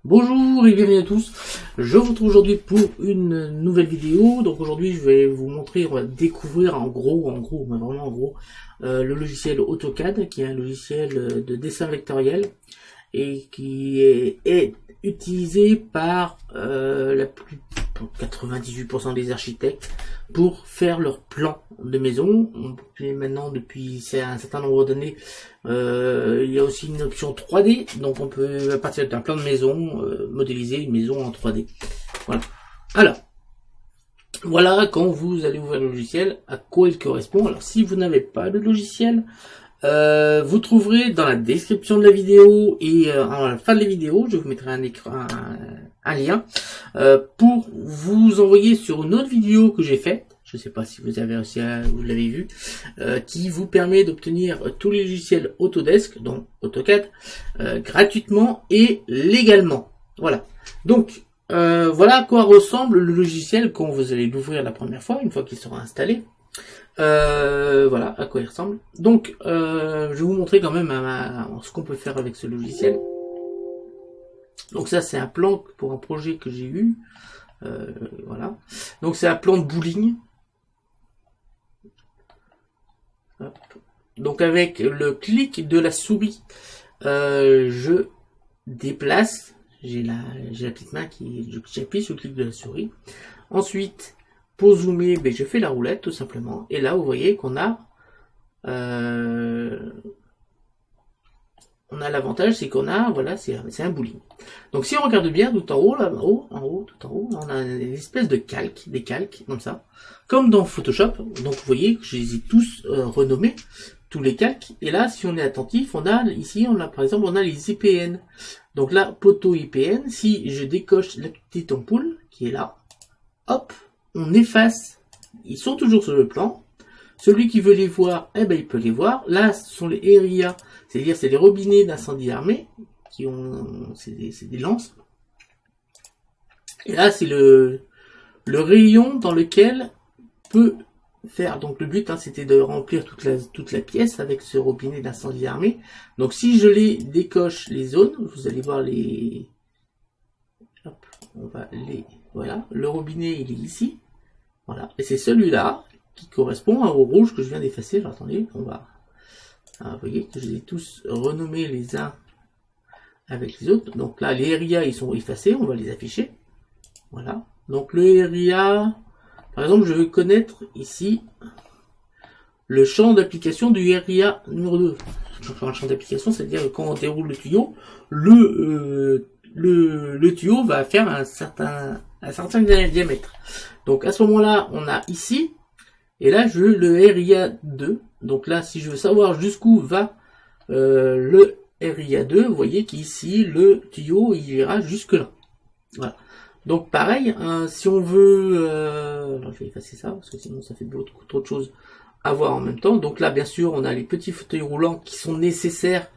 Bonjour et bienvenue à tous. Je vous retrouve aujourd'hui pour une nouvelle vidéo. Donc aujourd'hui, je vais vous montrer, on va découvrir en gros, mais vraiment en gros, le logiciel AutoCAD, qui est un logiciel de dessin vectoriel et qui est utilisé par 98% des architectes pour faire leur plan de maison. Puis maintenant, depuis un certain nombre d'années, il y a aussi une option 3D, donc on peut, à partir d'un plan de maison, modéliser une maison en 3D. Voilà. Alors, voilà quand vous allez ouvrir le logiciel, à quoi il correspond. Alors, si vous n'avez pas le logiciel, vous trouverez dans la description de la vidéo et à la fin de la vidéo, je vous mettrai un lien pour vous envoyer sur une autre vidéo que j'ai faite. Je ne sais pas si vous l'avez vu, qui vous permet d'obtenir tous les logiciels Autodesk, donc AutoCAD, gratuitement et légalement. Voilà. Donc voilà à quoi ressemble le logiciel quand vous allez l'ouvrir la première fois, une fois qu'il sera installé. Voilà à quoi il ressemble. Donc, je vais vous montrer quand même ce qu'on peut faire avec ce logiciel. Donc ça, c'est un plan pour un projet que j'ai eu. Voilà. Donc c'est un plan de bowling. Hop. Donc avec le clic de la souris, je déplace. J'ai la petite main j'appuie sur le clic de la souris. Ensuite, pour zoomer, je fais la roulette tout simplement. Et là, vous voyez qu'on a l'avantage, c'est qu'on a, voilà, c'est un bowling. Donc si on regarde bien, tout en haut, là, tout en haut, on a une espèce de des calques, comme ça, comme dans Photoshop. Donc vous voyez que je les ai tous renommés, tous les calques. Et là, si on est attentif, ici, par exemple, on a les IPN. Donc là, poteau IPN, si je décoche la petite ampoule qui est là, hop, on efface. Ils sont toujours sur le plan. Celui qui veut les voir, il peut les voir. Là, ce sont les RIA, c'est-à-dire c'est les robinets d'incendie armé c'est des lances. Et là, c'est le rayon dans lequel peut faire. Donc le but, c'était de remplir toute la pièce avec ce robinet d'incendie armé. Donc si je les décoche les zones, vous allez voir les. Hop, voilà, le robinet il est ici. Voilà, et c'est celui-là qui correspond au rouge que je viens d'effacer. Alors, attendez, vous voyez que je les ai tous renommés les uns avec les autres. Donc là, les RIA, ils sont effacés, on va les afficher. Voilà. Donc le RIA, par exemple, je veux connaître ici le champ d'application du RIA numéro 2. Un champ d'application, c'est-à-dire que quand on déroule le tuyau, le tuyau va faire un certain diamètre. Donc à ce moment-là, on a ici, et là je veux le RIA 2. Donc là, si je veux savoir jusqu'où va le RIA 2, vous voyez qu'ici, le tuyau, il ira jusque là. Voilà. Donc pareil, si on veut... alors je vais effacer ça, parce que sinon ça fait beaucoup trop de choses à voir en même temps. Donc là, bien sûr, on a les petits fauteuils roulants qui sont nécessaires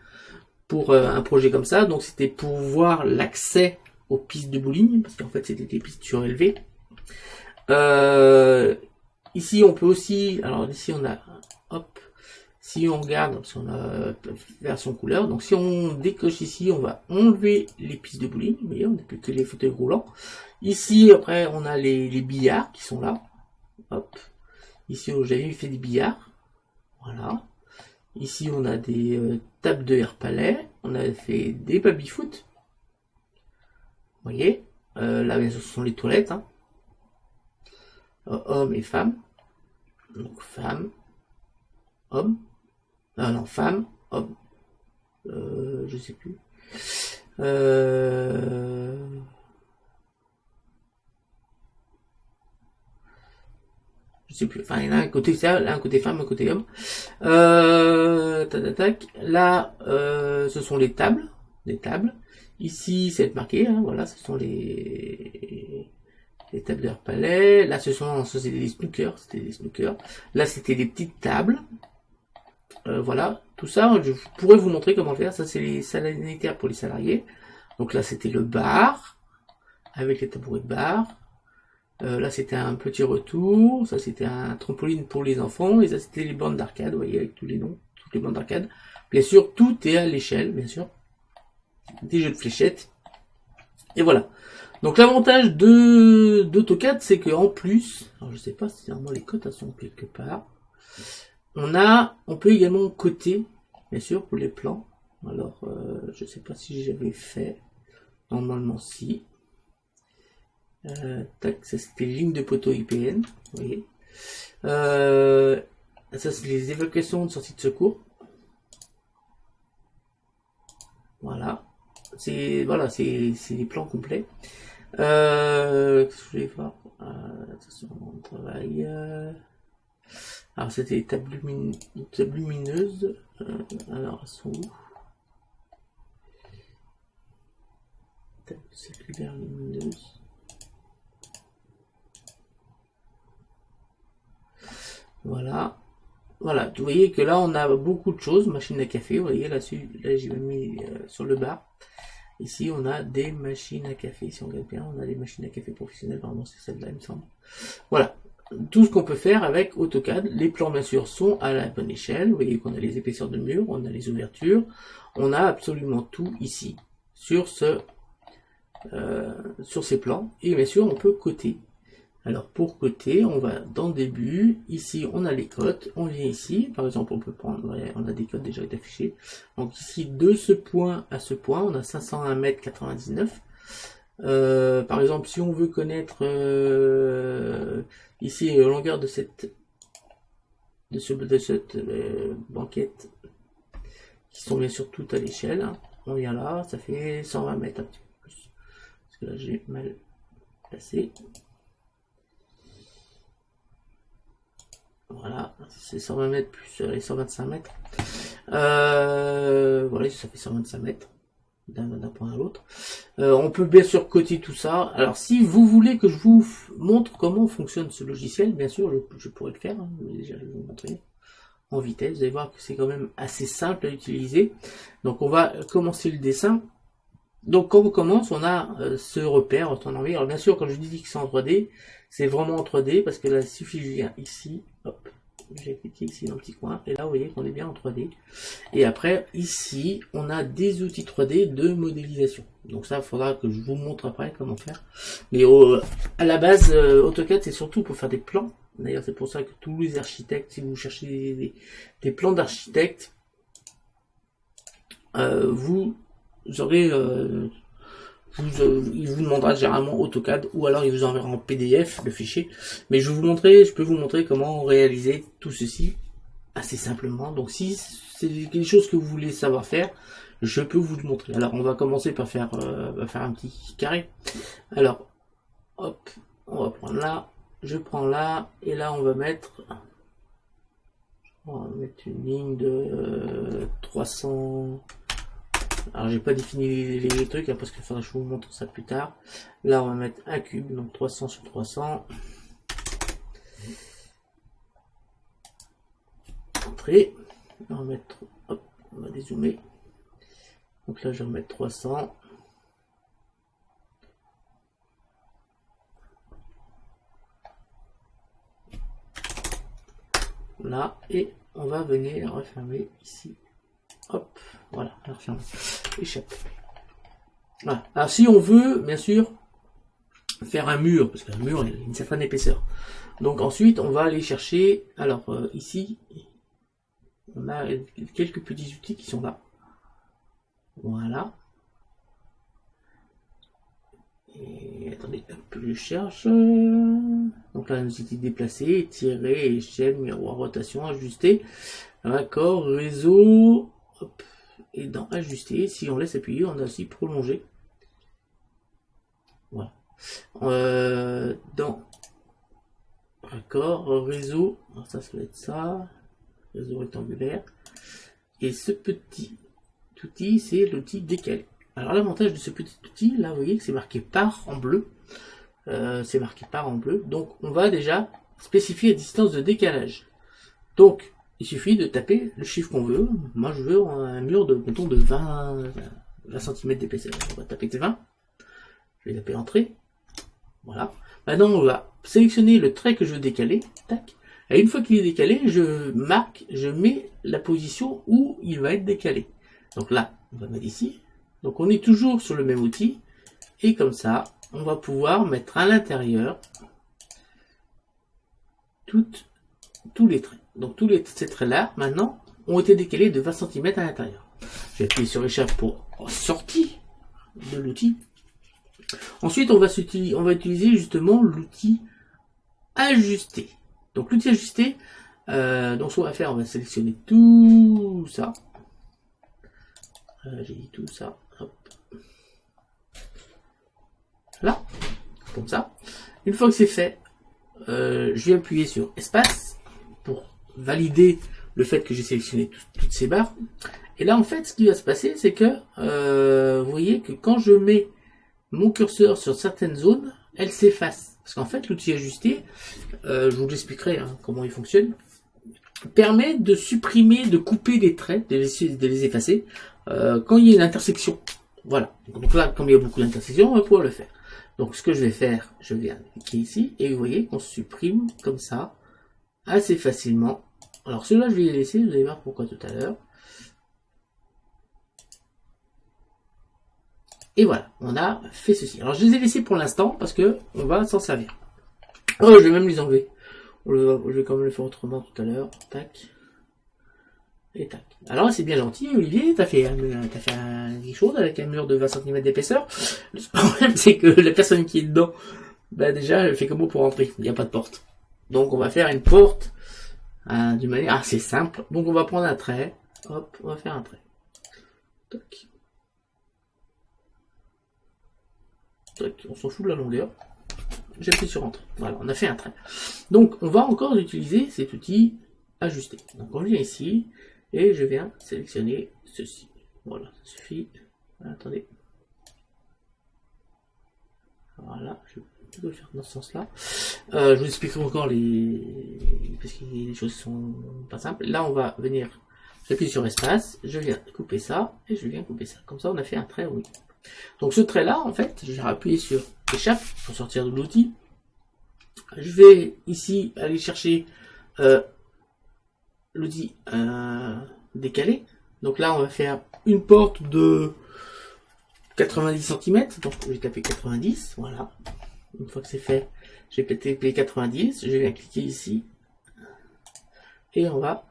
pour un projet comme ça. Donc c'était pour voir l'accès aux pistes de bowling, parce qu'en fait c'était des pistes surélevées. Ici on peut aussi, alors ici on a, hop, si on regarde, parce qu'on a version couleur, donc si on décoche ici, on va enlever les pistes de bowling, vous voyez, on n'a plus que les fauteuils roulants. Ici après on a les billards qui sont là, hop, ici j'avais fait des billards, voilà. Ici on a des tables de air palais, on a fait des baby-foot, vous voyez, là ce sont les toilettes, hommes et femmes, donc femmes, hommes, non, femmes, hommes, je sais plus, je sais plus, enfin il y en a un côté ça, là un côté femme, un côté homme. Là, ce sont les tables, Ici, c'est marqué, voilà, ce sont les tables de palais. Là, c'était des snookers, Là, c'était des petites tables. Voilà, tout ça, je pourrais vous montrer comment faire. Ça, c'est les sanitaires pour les salariés. Donc là, c'était le bar, avec les tabourets de bar. Là, c'était un petit retour. Ça, c'était un trampoline pour les enfants. Et ça, c'était les bandes d'arcade, vous voyez, avec tous les noms, toutes les bandes d'arcade. Bien sûr, tout est à l'échelle, bien sûr. Des jeux de fléchettes. Et voilà. Donc l'avantage d'AutoCAD, c'est qu'en plus, alors je sais pas si normalement les cotes elles sont quelque part, on peut également coter, bien sûr, pour les plans. Alors, je sais pas si j'avais fait, normalement si. Tac, ça c'était ligne de poteau IPN, vous voyez. Ça c'est les évacuations de sortie de secours. Voilà. C'est les plans complets. Je vais voir. Attention, on travaille. Alors c'était les tables lumineuses. Alors elles sont où? Table circulaire lumineuse. Voilà. Voilà, vous voyez que là on a beaucoup de choses, machine à café, vous voyez là j'ai mis sur le bas. Ici on a des machines à café, si on regarde bien, on a des machines à café professionnelles, vraiment c'est celle-là il me semble. Voilà, tout ce qu'on peut faire avec AutoCAD. Les plans bien sûr sont à la bonne échelle, vous voyez qu'on a les épaisseurs de mur, on a les ouvertures, on a absolument tout ici, sur ces plans, et bien sûr on peut coter. Alors pour coter, on va dans début, ici on a les cotes, on vient ici, par exemple on peut prendre, ouais, on a des cotes déjà affichées, donc ici de ce point à ce point, on a 501,99 m. Par exemple si on veut connaître ici la longueur de cette banquette, qui sont bien sûr toutes à l'échelle, hein, on vient là, ça fait 120 mètres un petit peu plus, parce que là j'ai mal placé. Voilà, c'est 120 mètres plus les 125 mètres. Voilà, ça fait 125 mètres d'un point à l'autre. On peut bien sûr coter tout ça. Alors, si vous voulez que je vous montre comment fonctionne ce logiciel, bien sûr, je pourrais le faire. Hein, déjà, je vais vous montrer en vitesse. Vous allez voir que c'est quand même assez simple à utiliser. Donc, on va commencer le dessin. Donc, quand on commence, on a ce repère en temps envie. Alors, bien sûr, quand je dis que c'est en 3D, c'est vraiment en 3D parce que là, il suffit que je viens ici, hop, j'ai cliqué ici dans le petit coin, et là, vous voyez qu'on est bien en 3D. Et après, ici, on a des outils 3D de modélisation. Donc ça, il faudra que je vous montre après comment faire. Mais à la base, AutoCAD, c'est surtout pour faire des plans. D'ailleurs, c'est pour ça que tous les architectes, si vous cherchez des plans d'architectes, vous aurez... il vous demandera généralement AutoCAD ou alors il vous enverra en PDF le fichier. Mais je peux vous montrer comment réaliser tout ceci assez simplement. Donc si c'est quelque chose que vous voulez savoir faire, je peux vous le montrer. Alors on va commencer par faire un petit carré. Alors hop, on va prendre là, je prends là et là on va mettre une ligne de 300. Alors j'ai pas défini les trucs hein, parce que faudra que je vous montre ça plus tard. Là on va mettre un cube, donc 300 sur 300. Entrée. On va mettre, hop, on va dézoomer. Donc là je vais remettre 300. Là et on va venir refermer ici. Hop, voilà, alors ferme, échappe. Voilà. Alors si on veut, bien sûr, faire un mur, parce qu'un mur, il a une certaine épaisseur. Donc ensuite, on va aller chercher, alors ici, on a quelques petits outils qui sont là. Voilà. Et attendez, un peu je cherche. Donc là, nous outils déplacés, tirer, échelle, miroir, rotation, ajuster, raccord, réseau. Hop. Et dans ajuster, si on laisse appuyer, on a aussi prolongé. Voilà. Dans raccord, réseau, alors ça va être ça, réseau rectangulaire. Et ce petit outil, c'est l'outil décalé. Alors l'avantage de ce petit outil, là vous voyez que c'est marqué par en bleu. C'est marqué par en bleu. Donc on va déjà spécifier la distance de décalage. Donc il suffit de taper le chiffre qu'on veut. Moi, je veux un mur de, mettons, de 20 cm d'épaisseur. On va taper 20. Je vais taper entrée. Voilà. Maintenant, on va sélectionner le trait que je veux décaler. Tac. Et une fois qu'il est décalé, je mets la position où il va être décalé. Donc là, on va mettre ici. Donc on est toujours sur le même outil. Et comme ça, on va pouvoir mettre à l'intérieur tous les traits. Donc ces traits-là, maintenant, ont été décalés de 20 cm à l'intérieur. J'ai appuyé sur échappe pour sortir de l'outil. Ensuite, on va utiliser justement l'outil ajuster. Donc l'outil ajuster, donc ce qu'on va faire, on va sélectionner tout ça. J'ai dit tout ça. Hop. Là, comme ça. Une fois que c'est fait, je vais appuyer sur espace pour valider le fait que j'ai sélectionné toutes ces barres. Et là, en fait, ce qui va se passer, c'est que vous voyez que quand je mets mon curseur sur certaines zones, elle s'efface. Parce qu'en fait, l'outil ajusté, je vous expliquerai comment il fonctionne, permet de supprimer, de couper des traits, de les effacer, quand il y a une intersection. Voilà. Donc là, comme il y a beaucoup d'intersections, on va pouvoir le faire. Donc ce que je vais faire, je viens cliquer ici, et vous voyez qu'on supprime comme ça, assez facilement. Alors ceux-là, je vais les laisser, vous allez voir pourquoi tout à l'heure. Et voilà, on a fait ceci. Alors je les ai laissés pour l'instant, parce que on va s'en servir. Oh, je vais même les enlever. Je vais quand même le faire autrement tout à l'heure. Tac. Et tac. Alors c'est bien gentil, Olivier, t'as fait quelque chose avec un mur de 20 cm d'épaisseur. Le problème, c'est que la personne qui est dedans, bah déjà, elle fait comment pour rentrer? Il n'y a pas de porte. Donc on va faire une porte d'une manière assez simple. Donc on va prendre un trait. Hop, on va faire un trait. Tac. Tac. On s'en fout de la longueur. J'appuie sur Entrée. Voilà, on a fait un trait. Donc on va encore utiliser cet outil ajuster. Donc on vient ici. Et je viens sélectionner ceci. Voilà, ça suffit. Attendez. Voilà, je vais plutôt le faire dans ce sens-là. Je vous expliquerai encore parce qu'il y a des choses qui sont pas simples. Là, on va venir, j'appuie sur espace, je viens couper ça, et je viens couper ça. Comme ça, on a fait un trait, oui. Donc ce trait-là, en fait, je vais appuyer sur échappe pour sortir de l'outil. Je vais ici aller chercher l'outil décalé. Donc là, on va faire une porte de 90 cm. Donc je vais taper 90. Voilà. Une fois que c'est fait, j'ai tapé 90. Je viens cliquer ici. Et on va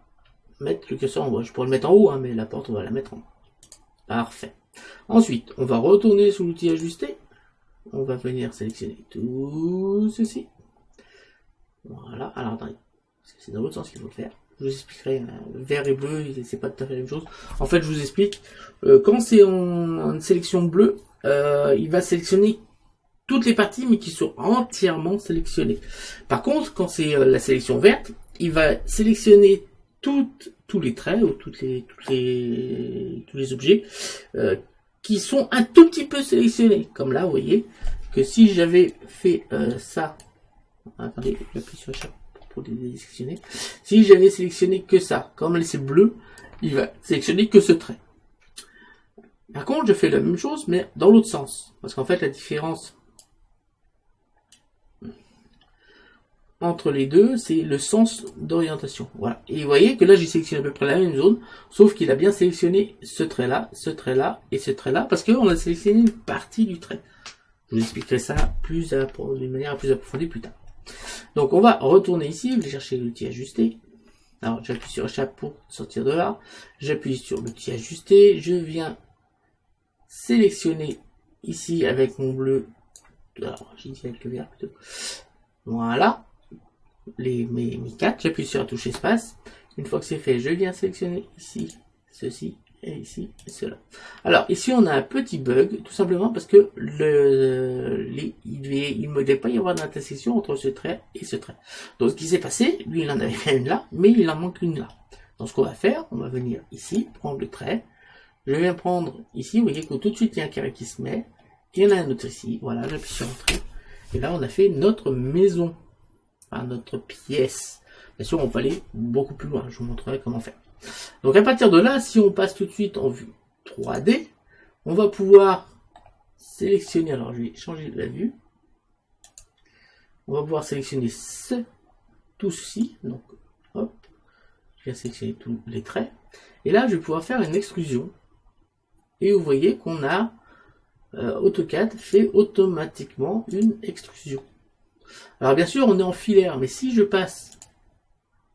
mettre le curseur en bas. Je pourrais le mettre en haut, mais la porte, on va la mettre en bas. Parfait. Ensuite, on va retourner sur l'outil ajuster. On va venir sélectionner tout ceci. Voilà. Alors attendez. Parce que c'est dans l'autre sens qu'il faut le faire. Je vous expliquerai, vert et bleu, c'est pas tout à fait la même chose. En fait, je vous explique, quand c'est en sélection bleue, il va sélectionner toutes les parties, mais qui sont entièrement sélectionnées. Par contre, quand c'est la sélection verte, il va sélectionner tous les traits, ou tous les objets, qui sont un tout petit peu sélectionnés. Comme là, vous voyez, que si j'avais fait ça, attendez, j'appuie sur échappe pour les sélectionner. Si j'avais sélectionné que ça, comme c'est bleu, il va sélectionner que ce trait. Par contre, je fais la même chose, mais dans l'autre sens. Parce qu'en fait, la différence entre les deux, c'est le sens d'orientation. Voilà. Et vous voyez que là, j'ai sélectionné à peu près la même zone, sauf qu'il a bien sélectionné ce trait-là et ce trait-là, parce qu'on a sélectionné une partie du trait. Je vous expliquerai ça d'une manière plus approfondie plus tard. Donc on va retourner ici, je vais chercher l'outil ajuster. Alors j'appuie sur échappe pour sortir de là. J'appuie sur l'outil ajuster. Je viens sélectionner ici avec mon bleu. Alors j'ai dit avec le vert plutôt. Voilà. Mes 4. J'appuie sur la touche espace. Une fois que c'est fait, je viens sélectionner ici ceci. Et ici, cela. Alors, ici, on a un petit bug, tout simplement parce que il ne devait pas y avoir d'intersection entre ce trait et ce trait. Donc, ce qui s'est passé, lui, il en avait une là, mais il en manque une là. Donc, ce qu'on va faire, on va venir ici, prendre le trait. Je viens prendre ici, vous voyez que tout de suite, il y a un carré qui se met. Il y en a un autre ici. Voilà, j'appuie sur Entrée. Et là, on a fait notre maison. Enfin, notre pièce. Bien sûr, on peut aller beaucoup plus loin. Je vous montrerai comment faire. Donc à partir de là, si on passe tout de suite en vue 3D, on va pouvoir sélectionner, alors je vais changer la vue, on va pouvoir sélectionner tout ceci, donc hop, je vais sélectionner tous les traits, et là je vais pouvoir faire une extrusion, et vous voyez qu'on a AutoCAD fait automatiquement une extrusion. Alors bien sûr, on est en filaire, mais si je passe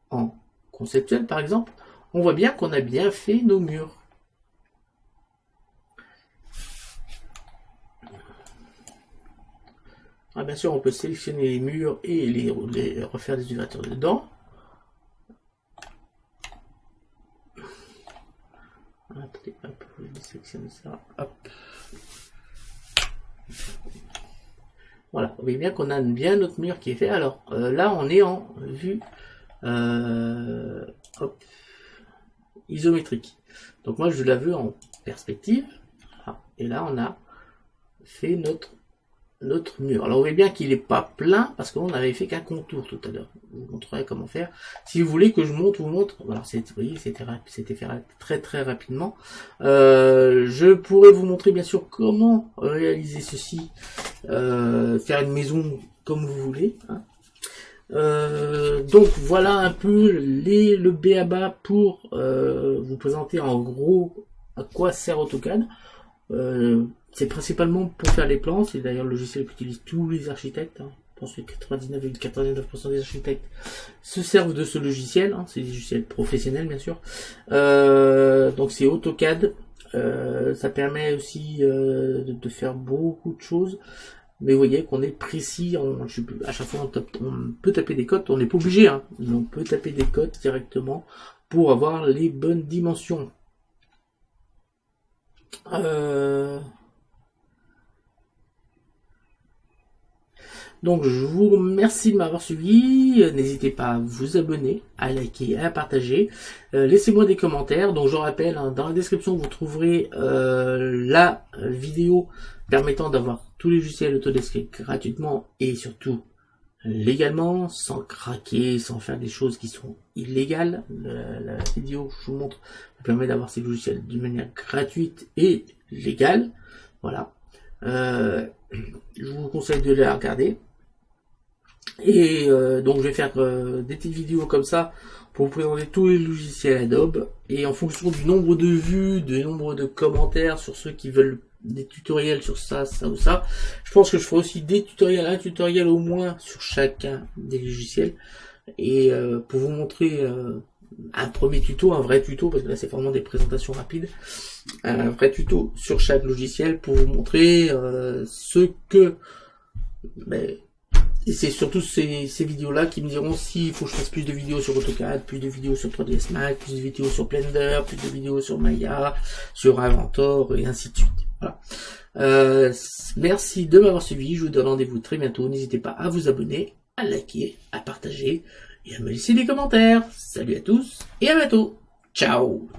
en conceptuel, par exemple, on voit bien qu'on a bien fait nos murs. Alors bien sûr, on peut sélectionner les murs et les refaire des ouvertures dedans. Attendez, hop, je vais sélectionner ça. Hop. Voilà, vous voyez bien qu'on a bien notre mur qui est fait. Alors là, on est en vue hop, isométrique. Donc moi, je la veux en perspective. Voilà. Et là, on a fait notre mur. Alors vous voyez bien qu'il n'est pas plein parce qu'on n'avait fait qu'un contour tout à l'heure. Je vous montrerai comment faire. Si vous voulez que je vous montre. Alors vous voyez, c'était fait très rapidement. Je pourrais vous montrer bien sûr comment réaliser ceci, faire une maison comme vous voulez. Hein. Donc voilà un peu le b.a.-ba pour vous présenter en gros à quoi sert AutoCAD. C'est principalement pour faire les plans, c'est d'ailleurs le logiciel qu'utilisent tous les architectes. Hein. Je pense que 99,99% des architectes se servent de ce logiciel. Hein. C'est des logiciels professionnels bien sûr. Donc c'est AutoCAD. Ça permet aussi de faire beaucoup de choses. Mais vous voyez qu'on est précis, à chaque fois on peut taper des codes, on n'est pas obligé, hein, mais on peut taper des codes directement pour avoir les bonnes dimensions. Donc je vous remercie de m'avoir suivi, n'hésitez pas à vous abonner, à liker, à partager, laissez-moi des commentaires. Donc je rappelle, hein, dans la description vous trouverez la vidéo permettant d'avoir tous les logiciels Autodesk gratuitement et surtout légalement, sans craquer, sans faire des choses qui sont illégales. La vidéo que je vous montre vous permet d'avoir ces logiciels d'une manière gratuite et légale. Voilà. Je vous conseille de les regarder. Et donc je vais faire des petites vidéos comme ça pour vous présenter tous les logiciels Adobe. Et en fonction du nombre de vues, du nombre de commentaires sur ceux qui veulent des tutoriels sur ça, ça ou ça, je pense que je ferai aussi des tutoriels, un tutoriel au moins sur chacun des logiciels. Et pour vous montrer un premier tuto, un vrai tuto, parce que là c'est vraiment des présentations rapides, un vrai tuto sur chaque logiciel pour vous montrer ce que... Et c'est surtout ces vidéos-là qui me diront s'il faut que je fasse plus de vidéos sur AutoCAD, plus de vidéos sur 3ds Max, plus de vidéos sur Blender, plus de vidéos sur Maya, sur Inventor, et ainsi de suite. Voilà. Merci de m'avoir suivi, je vous donne rendez-vous très bientôt. N'hésitez pas à vous abonner, à liker, à partager et à me laisser des commentaires. Salut à tous et à bientôt. Ciao.